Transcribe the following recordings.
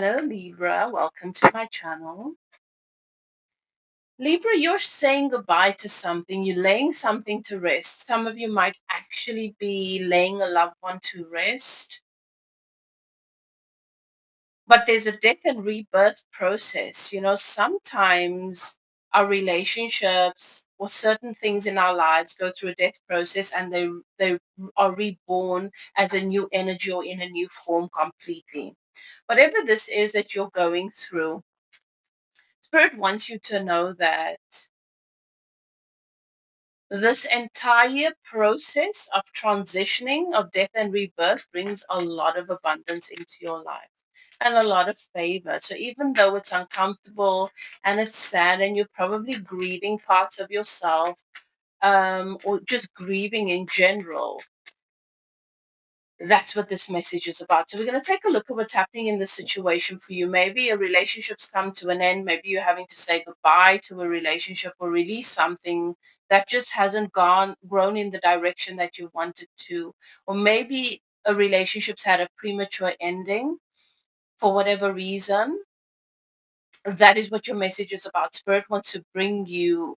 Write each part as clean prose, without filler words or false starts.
Hello, Libra. Welcome to my channel. Libra, you're saying goodbye to something. You're laying something to rest. Some of you might actually be laying a loved one to rest. But there's a death and rebirth process. Sometimes our relationships or certain things in our lives go through a death process and they are reborn as a new energy or in a new form completely. Whatever this is that you're going through, Spirit wants you to know that this entire process of transitioning of death and rebirth brings a lot of abundance into your life and a lot of favor. So even though it's uncomfortable and it's sad and you're probably grieving parts of yourself, or just grieving in general, that's what this message is about. So we're going to take a look at what's happening in this situation for you. Maybe a relationship's come to an end. Maybe you're having to say goodbye to a relationship or release something that just hasn't grown in the direction that you wanted to. Or maybe a relationship's had a premature ending for whatever reason. That is what your message is about. Spirit wants to bring you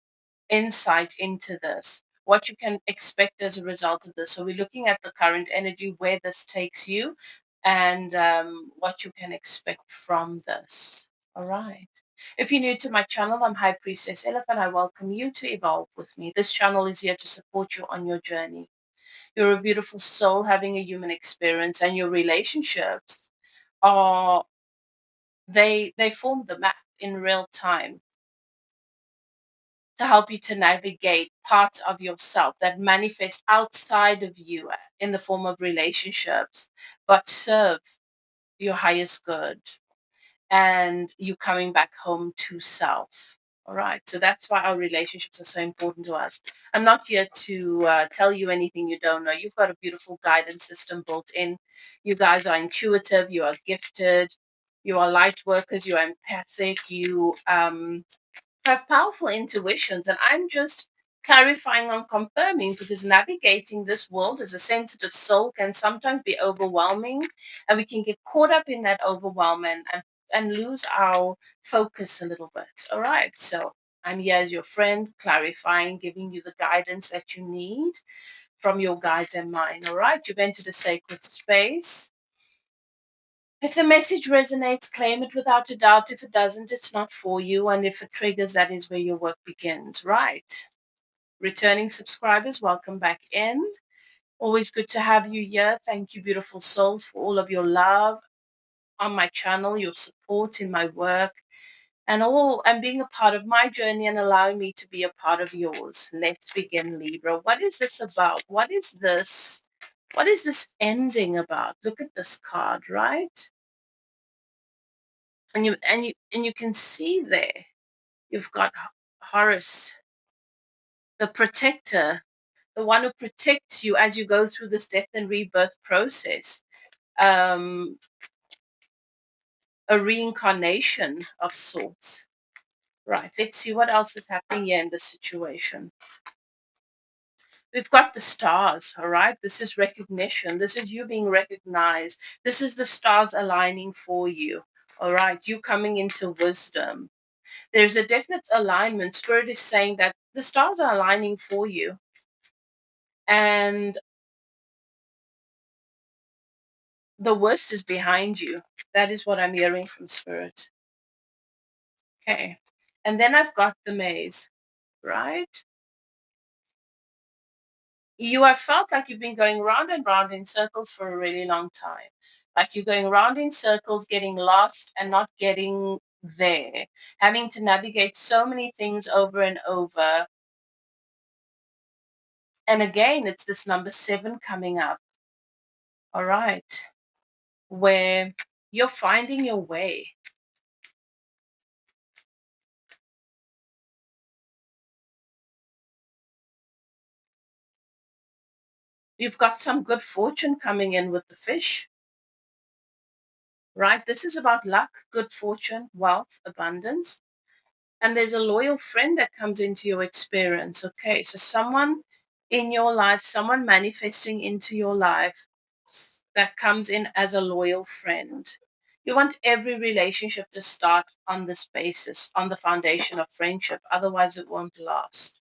insight into this, what you can expect as a result of this. So we're looking at the current energy, where this takes you, and what you can expect from this. All right. If you're new to my channel, I'm High Priestess Elif, and I welcome you to evolve with me. This channel is here to support you on your journey. You're a beautiful soul having a human experience, and your relationships are they form the map in real time to help you to navigate parts of yourself that manifest outside of you in the form of relationships, but serve your highest good and you coming back home to self. All right. So that's why our relationships are so important to us. I'm not here to tell you anything you don't know. You've got a beautiful guidance system built in. You guys are intuitive. You are gifted. You are light workers. You are empathic. You have powerful intuitions, and I'm just clarifying and confirming, because navigating this world as a sensitive soul can sometimes be overwhelming, and we can get caught up in that overwhelm and lose our focus a little bit. All right, so I'm here as your friend, clarifying, giving you the guidance that you need from your guides and mine. All right, you've entered a sacred space. If the message resonates, claim it without a doubt. If it doesn't, it's not for you. And if it triggers, that is where your work begins. Right. Returning subscribers, welcome back in. Always good to have you here. Thank you, beautiful souls, for all of your love on my channel, your support in my work, and being a part of my journey and allowing me to be a part of yours. Let's begin, Libra. What is this about? What is this? What is this ending about? Look at this card, right? And you can see there you've got Horus, the protector, the one who protects you as you go through this death and rebirth process. um a reincarnation of sorts. Right, let's see what else is happening here in this situation. We've got the stars. All right, this is recognition. This is you being recognized. This is the stars aligning for you. All right, you coming into wisdom. There's a definite alignment. Spirit is saying that the stars are aligning for you. And the worst is behind you. That is what I'm hearing from Spirit. Okay. And then I've got the maze, right? You have felt like you've been going round and round in circles for a really long time. Like you're going round in circles, getting lost and not getting there, having to navigate so many things over and over. And again, it's this number 7 coming up. All right. Where you're finding your way. You've got some good fortune coming in with the fish, right? This is about luck, good fortune, wealth, abundance. And there's a loyal friend that comes into your experience. Okay, so someone in your life, someone manifesting into your life that comes in as a loyal friend. You want every relationship to start on this basis, on the foundation of friendship. Otherwise, it won't last.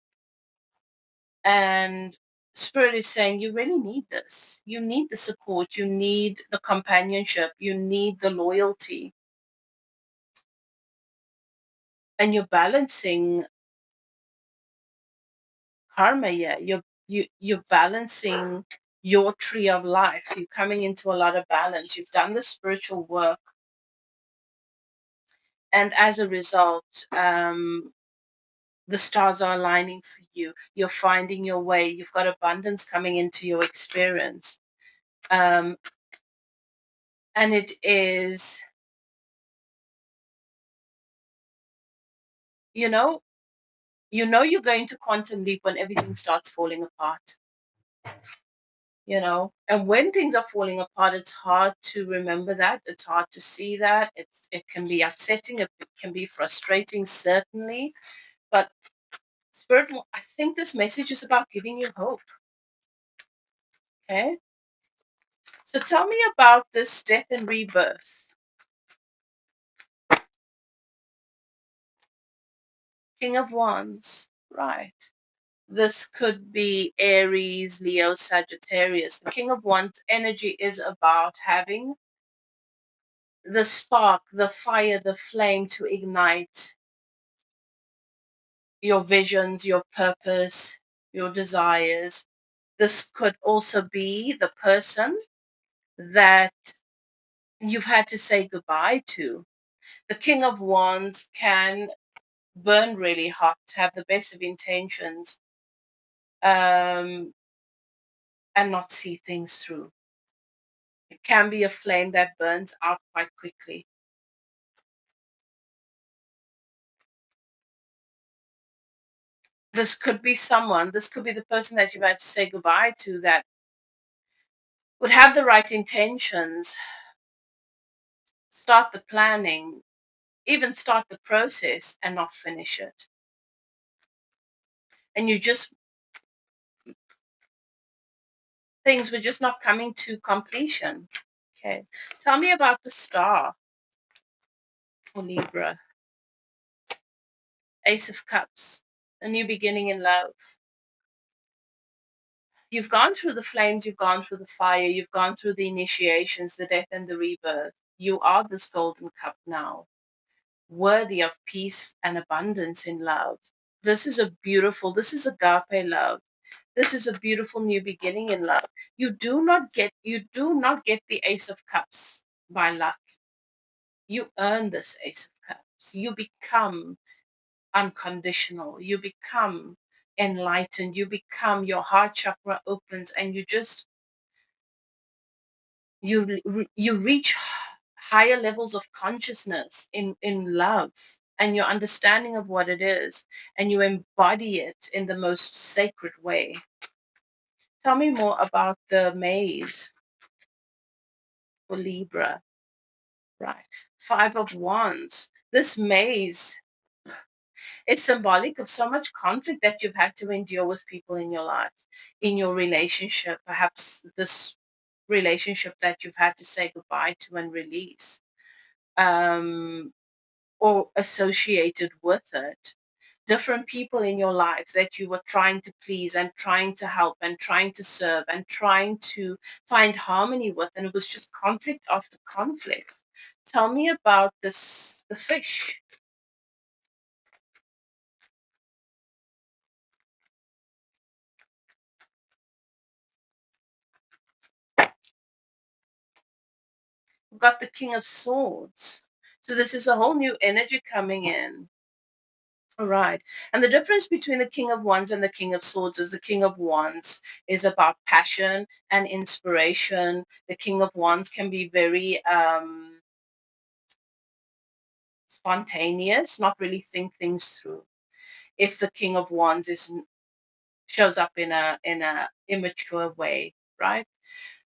And Spirit is saying you really need this. You need the support. You need the companionship. You need the loyalty. And you're balancing karma here. You're balancing your tree of life. You're coming into a lot of balance. You've done the spiritual work. And as a result, the stars are aligning for you. You're finding your way. You've got abundance coming into your experience. And it is, you know, you're going to quantum leap when everything starts falling apart. And when things are falling apart, it's hard to remember that. It's hard to see that. It can be upsetting. It can be frustrating, certainly. But Spirit, I think this message is about giving you hope. Okay. So tell me about this death and rebirth. King of Wands. Right. This could be Aries, Leo, Sagittarius. The King of Wands energy is about having the spark, the fire, the flame to ignite your visions, your purpose, your desires. This could also be the person that you've had to say goodbye to. The King of Wands can burn really hot, have the best of intentions, and not see things through. It can be a flame that burns out quite quickly. This could be the person that you've had to say goodbye to that would have the right intentions, start the planning, even start the process and not finish it. And things were just not coming to completion. Okay. Tell me about the star for Libra. Ace of Cups, a new beginning in love. You've gone through the flames, you've gone through the fire, you've gone through the initiations, the death and the rebirth. You are this golden cup now, worthy of peace and abundance in love. This is agape love. This is a beautiful new beginning in love. You do not get the Ace of Cups by luck. You earn this Ace of Cups. You become unconditional. You become enlightened. Your heart chakra opens, and you reach higher levels of consciousness in love and your understanding of what it is, and you embody it in the most sacred way. Tell me more about the maze for Libra. Right. Five of Wands. This maze is symbolic of so much conflict that you've had to endure with people in your life, in your relationship, perhaps this relationship that you've had to say goodbye to and release, or associated with it. Different people in your life that you were trying to please and trying to help and trying to serve and trying to find harmony with, and it was just conflict after conflict. Tell me about the fish. We've got the King of Swords. So this is a whole new energy coming in. All right. And the difference between the King of Wands and the King of Swords is the King of Wands is about passion and inspiration. The King of Wands can be very spontaneous, not really think things through. If the King of Wands shows up in a immature way, right?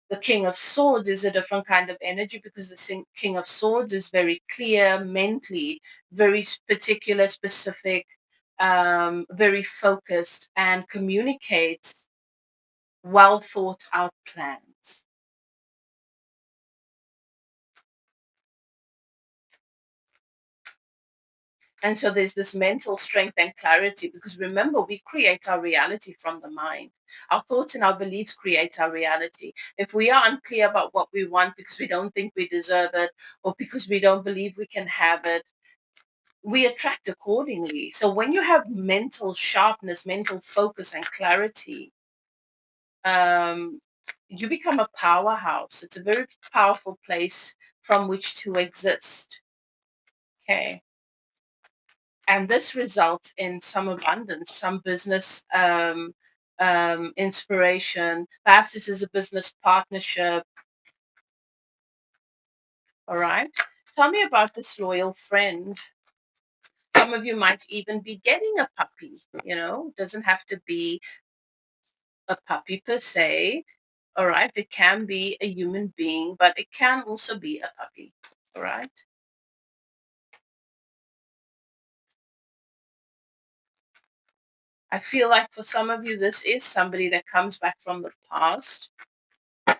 The King of Swords is a different kind of energy because the King of Swords is very clear mentally, very particular, specific, very focused, and communicates well thought out plans. And so there's this mental strength and clarity, because remember, we create our reality from the mind. Our thoughts and our beliefs create our reality. If we are unclear about what we want because we don't think we deserve it, or because we don't believe we can have it, we attract accordingly. So when you have mental sharpness, mental focus, and clarity, um, you become a powerhouse. It's a very powerful place from which to exist. Okay. And this results in some abundance, some business inspiration. Perhaps this is a business partnership. All right. Tell me about this loyal friend. Some of you might even be getting a puppy, it doesn't have to be a puppy per se. All right. It can be a human being, but it can also be a puppy. All right. I feel like for some of you, this is somebody that comes back from the past,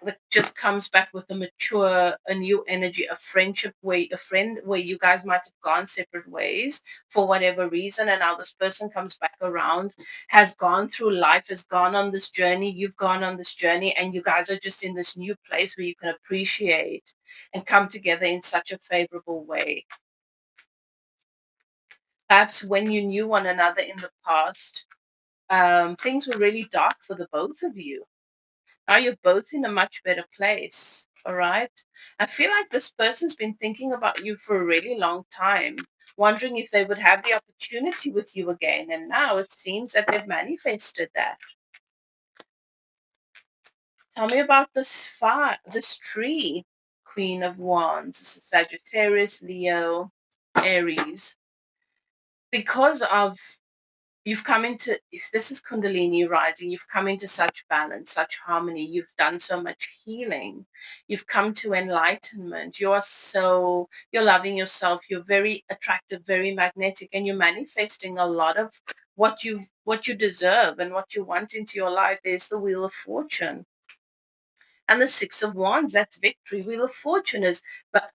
that just comes back with a new energy, a friendship way, a friend where you guys might have gone separate ways for whatever reason. And now this person comes back around, has gone through life, has gone on this journey. You've gone on this journey, and you guys are just in this new place where you can appreciate and come together in such a favorable way. Perhaps when you knew one another in the past, things were really dark for the both of you. Now you're both in a much better place. All right. I feel like this person's been thinking about you for a really long time, wondering if they would have the opportunity with you again. And now it seems that they've manifested that. Tell me about this tree, Queen of Wands. This is Sagittarius, Leo, Aries. Because of you've come into, if this is Kundalini rising, you've come into such balance, such harmony. You've done so much healing. You've come to enlightenment. You're loving yourself. You're very attractive, very magnetic, and you're manifesting a lot of what you deserve and what you want into your life. There's the Wheel of Fortune. And the Six of Wands, that's victory. Wheel of Fortune is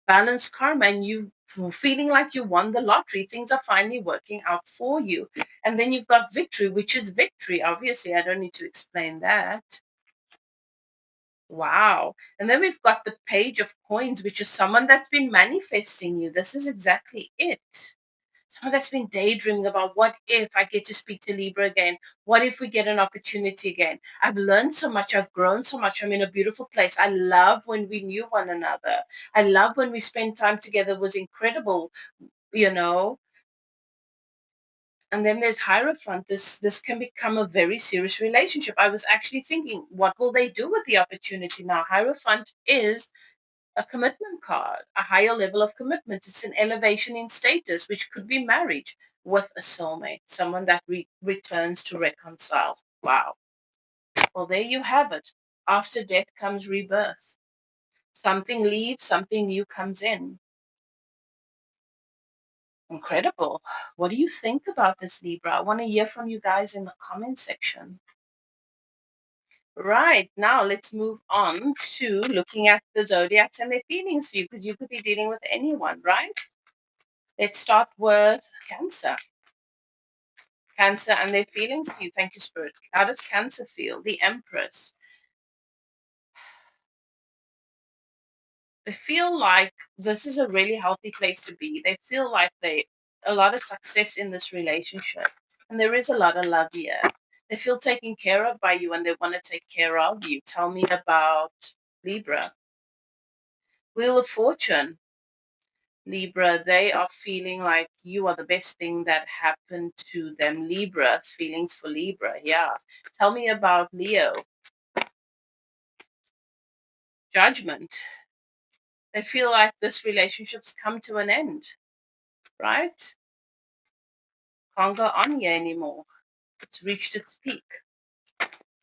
balanced karma, and you feeling like you won the lottery. Things are finally working out for you. And then you've got victory, which is victory. Obviously, I don't need to explain that. Wow. And then we've got the Page of Coins, which is someone that's been manifesting you. This is exactly it. Someone that's been daydreaming about, what if I get to speak to Libra again? What if we get an opportunity again? I've learned so much. I've grown so much. I'm in a beautiful place. I love when we knew one another. I love when we spent time together. It was incredible, you know. And then there's Hierophant. This can become a very serious relationship. I was actually thinking, what will they do with the opportunity now? Hierophant is a commitment card, a higher level of commitment. It's an elevation in status, which could be marriage with a soulmate, someone that returns to reconcile. Wow. Well, there you have it. After death comes rebirth. Something leaves, something new comes in. Incredible. What do you think about this, Libra? I want to hear from you guys in the comment section. Right, now let's move on to looking at the zodiacs and their feelings for you, because you could be dealing with anyone, right? Let's start with Cancer. Cancer and their feelings for you. Thank you, Spirit. How does Cancer feel? The Empress. They feel like this is a really healthy place to be. They feel like a lot of success in this relationship. And there is a lot of love here. They feel taken care of by you, and they want to take care of you. Tell me about Libra. Wheel of Fortune. Libra, they are feeling like you are the best thing that happened to them. Libra's feelings for Libra. Yeah. Tell me about Leo. Judgment. They feel like this relationship's come to an end, right? Can't go on here anymore. It's reached its peak.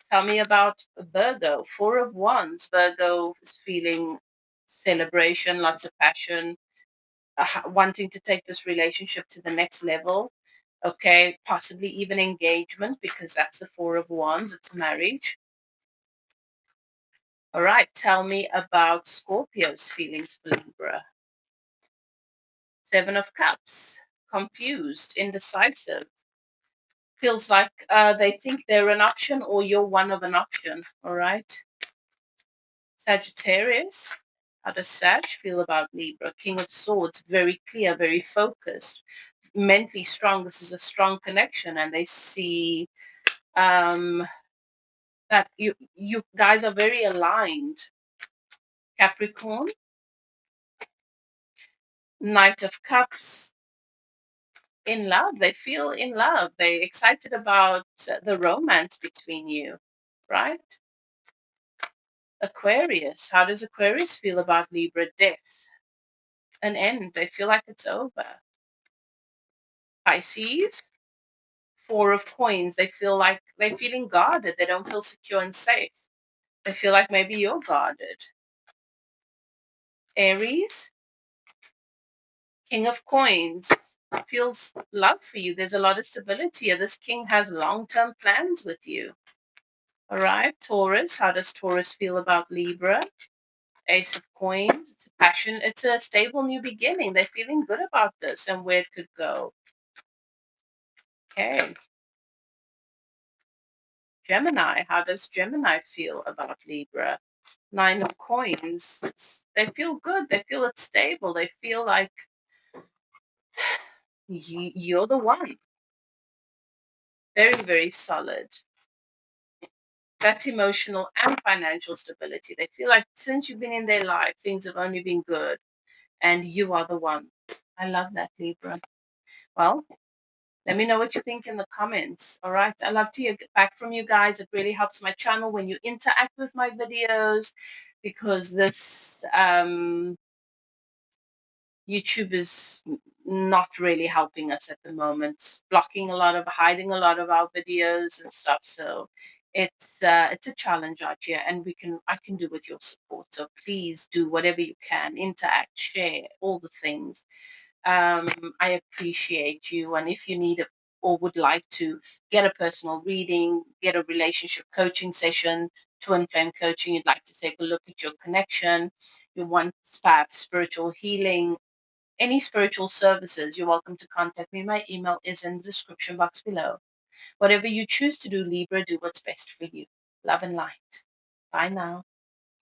Tell me about Virgo. Four of Wands. Virgo is feeling celebration, lots of passion, wanting to take this relationship to the next level. Okay, possibly even engagement, because that's the Four of Wands. It's marriage. All right, tell me about Scorpio's feelings for Libra. Seven of Cups. confused, indecisive. Feels like they think they're an option or you're one of an option. All right. Sagittarius. How does Sag feel about Libra? King of Swords, very clear, very focused, mentally strong. This is a strong connection, and they see that you guys are very aligned. Capricorn. Knight of Cups. In love. They feel in love. They're excited about the romance between you, right? Aquarius. How does Aquarius feel about Libra? Death. An end. They feel like it's over. Pisces. Four of Coins. They feel like they're feeling guarded. They don't feel secure and safe. They feel like maybe you're guarded. Aries. King of Coins. Feels love for you. There's a lot of stability here. This king has long-term plans with you. All right. Taurus. How does Taurus feel about Libra? Ace of Coins. It's a passion. It's a stable new beginning. They're feeling good about this and where it could go. Okay. Gemini. How does Gemini feel about Libra? Nine of Coins. They feel good. They feel it's stable. They feel like you're the one. Very, very solid. That's emotional and financial stability. They feel like since you've been in their life, things have only been good, and you are the one. I love that, Libra. Well, let me know what you think in the comments. All right. I love to hear back from you guys. It really helps my channel when you interact with my videos, because this YouTube is not really helping us at the moment, blocking a lot of, hiding a lot of our videos and stuff. So it's a challenge out here, and I can do with your support. So please do whatever you can, interact, share, all the things. I appreciate you, and if you need it or would like to get a personal reading, get a relationship coaching session, Twinflame Coaching, you'd like to take a look at your connection, you want perhaps spiritual healing, any spiritual services, you're welcome to contact me. My email is in the description box below. Whatever you choose to do, Libra, do what's best for you. Love and light. Bye now.